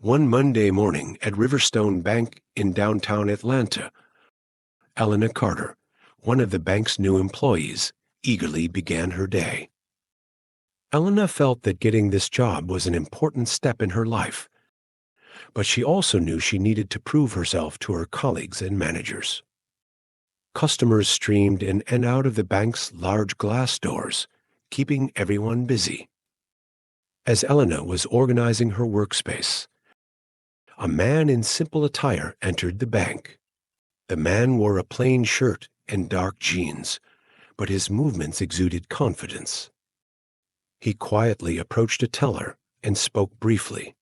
One Monday morning at Riverstone Bank in downtown Atlanta, Elena Carter, one of the bank's new employees, eagerly began her day. Elena felt that getting this job was an important step in her life, but she also knew she needed to prove herself to her colleagues and managers. Customers streamed in and out of the bank's large glass doors, keeping everyone busy. As Elena was organizing her workspace, a man in simple attire entered the bank. The man wore a plain shirt and dark jeans, but his movements exuded confidence. He quietly approached a teller and spoke briefly.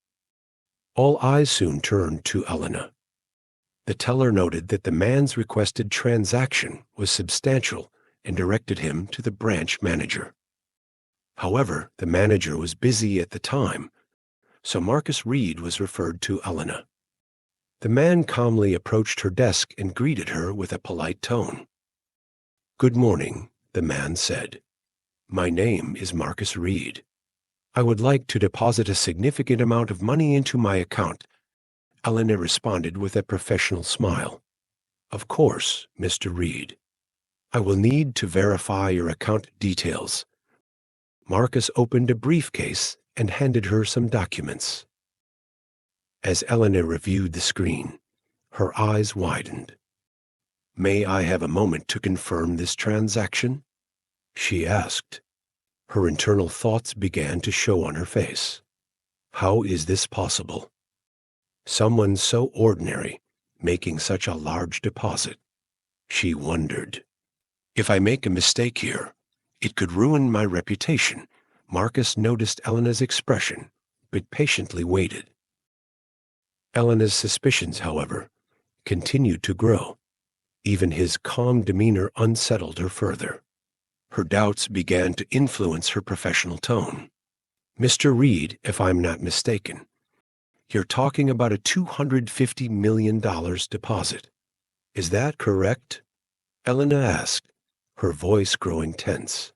All eyes soon turned to Elena. The teller noted that the man's requested transaction was substantial and directed him to the branch manager. However, the manager was busy at the time, so Marcus Reed was referred to Elena. The man calmly approached her desk and greeted her with a polite tone. "Good morning," the man said. "My name is Marcus Reed. I would like to deposit a significant amount of money into my account." Elena responded with a professional smile. "Of course, Mr. Reed. I will need to verify your account details." Marcus opened a briefcase and handed her some documents. As Elena reviewed the screen, her eyes widened. "May I have a moment to confirm this transaction?" she asked. Her internal thoughts began to show on her face. How is this possible? Someone so ordinary making such a large deposit. She wondered. If I make a mistake here, it could ruin my reputation. Marcus noticed Elena's expression, but patiently waited. Elena's suspicions, however, continued to grow. Even his calm demeanor unsettled her further. Her doubts began to influence her professional tone. "Mr. Reed, if I'm not mistaken, you're talking about a $250 million deposit. Is that correct?" Elena asked, her voice growing tense.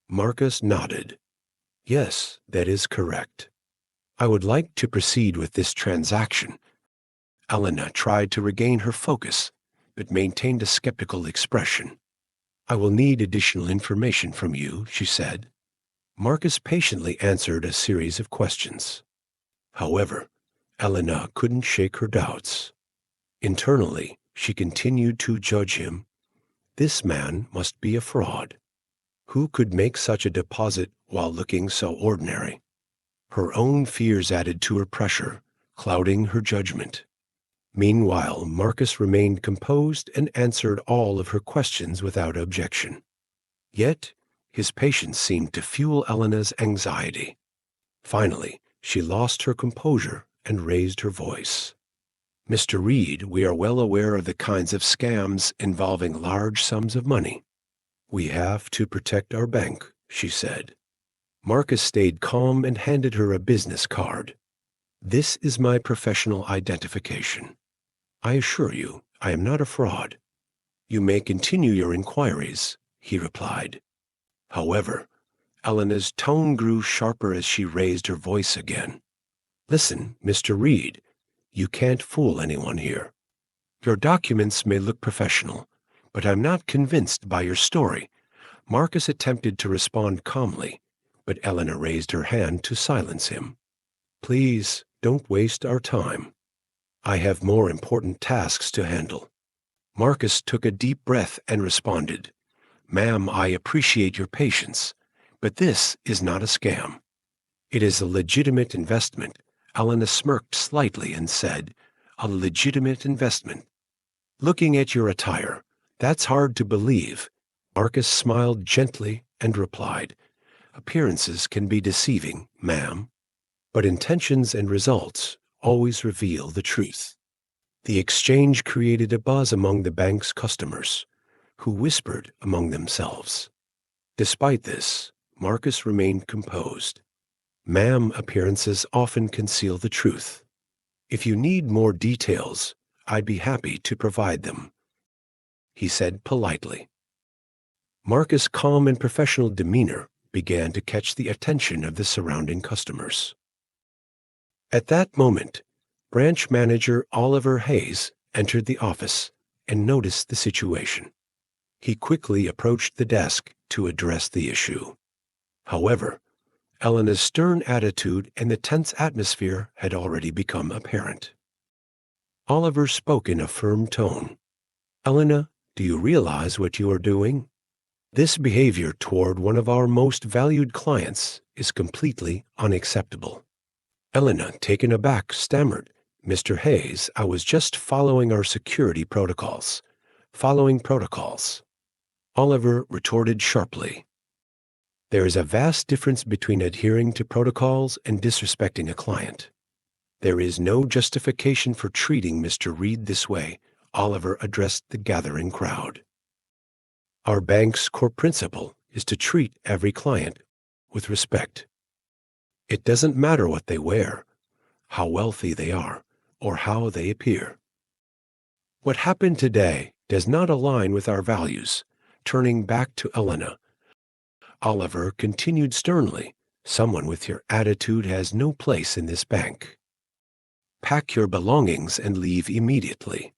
Marcus nodded. "Yes, that is correct. I would like to proceed with this transaction." Elena tried to regain her focus, but maintained a skeptical expression. "I will need additional information from you," she said. Marcus patiently answered a series of questions. However, Elena couldn't shake her doubts. Internally, she continued to judge him. This man must be a fraud. Who could make such a deposit while looking so ordinary? Her own fears added to her pressure, clouding her judgment. Meanwhile, Marcus remained composed and answered all of her questions without objection. Yet, his patience seemed to fuel Elena's anxiety. Finally, she lost her composure and raised her voice. "Mr. Reed, we are well aware of the kinds of scams involving large sums of money. We have to protect our bank," she said. Marcus stayed calm and handed her a business card. "This is my professional identification. I assure you, I am not a fraud." "You may continue your inquiries," he replied. However, Elena's tone grew sharper as she raised her voice again. "Listen, Mr. Reed, you can't fool anyone here. Your documents may look professional, but I'm not convinced by your story." Marcus attempted to respond calmly, but Elena raised her hand to silence him. "Please, don't waste our time. I have more important tasks to handle." Marcus took a deep breath and responded, "Ma'am, I appreciate your patience, but this is not a scam. It is a legitimate investment." Elena smirked slightly and said, "A legitimate investment? Looking at your attire, that's hard to believe." Marcus smiled gently and replied, "Appearances can be deceiving, ma'am, but intentions and results always reveal the truth." The exchange created a buzz among the bank's customers, who whispered among themselves. Despite this, Marcus remained composed. "Ma'am, appearances often conceal the truth. If you need more details, I'd be happy to provide them," he said politely. Marcus' calm and professional demeanor began to catch the attention of the surrounding customers. At that moment, Branch manager Oliver Hayes entered the office and noticed the situation. He quickly approached the desk to address the issue. However, Elena's stern attitude and the tense atmosphere had already become apparent. Oliver spoke in a firm tone. "Elena, do you realize what you are doing? This behavior toward one of our most valued clients is completely unacceptable." Elena, taken aback, stammered, "Mr. Hayes, I was just following our security protocols." "Following protocols?" Oliver retorted sharply. "There is a vast difference between adhering to protocols and disrespecting a client. There is no justification for treating Mr. Reed this way," Oliver addressed the gathering crowd. "Our bank's core principle is to treat every client with respect. It doesn't matter what they wear, how wealthy they are, or how they appear. What happened today does not align with our values." Turning back to Elena, Oliver continued sternly, "Someone with your attitude has no place in this bank. Pack your belongings and leave immediately."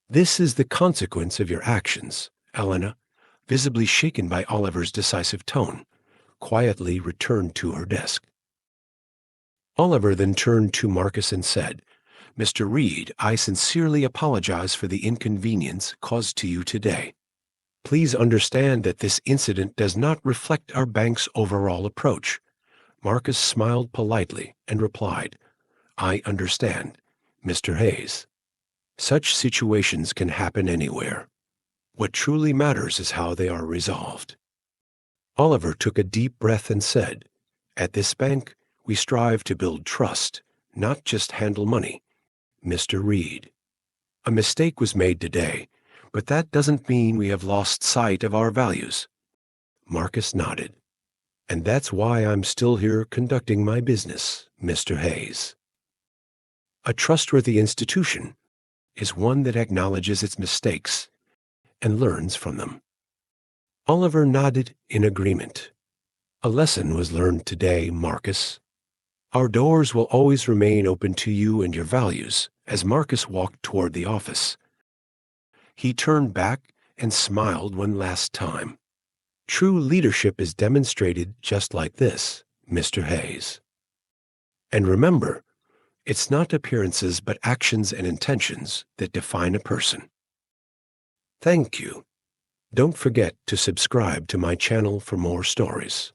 "This is the consequence of your actions," Elena, visibly shaken by Oliver's decisive tone, quietly returned to her desk. Oliver then turned to Marcus and said, "Mr. Reed, I sincerely apologize for the inconvenience caused to you today. Please understand that this incident does not reflect our bank's overall approach." Marcus smiled politely and replied, "I understand, Mr. Hayes. Such situations can happen anywhere. What truly matters is how they are resolved." Oliver took a deep breath and said, "At this bank, we strive to build trust, not just handle money. Mr. Reed, a mistake was made today, but that doesn't mean we have lost sight of our values." Marcus nodded. "And that's why I'm still here conducting my business, Mr. Hayes. A trustworthy institution is one that acknowledges its mistakes and learns from them." Oliver nodded in agreement. "A lesson was learned today, Marcus. Our doors will always remain open to you and your values." As Marcus walked toward the office, he turned back and smiled one last time. "True leadership is demonstrated just like this, Mr. Hayes. And remember, it's not appearances but actions and intentions that define a person." Thank you. Don't forget to subscribe to my channel for more stories.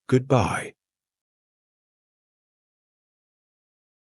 Goodbye.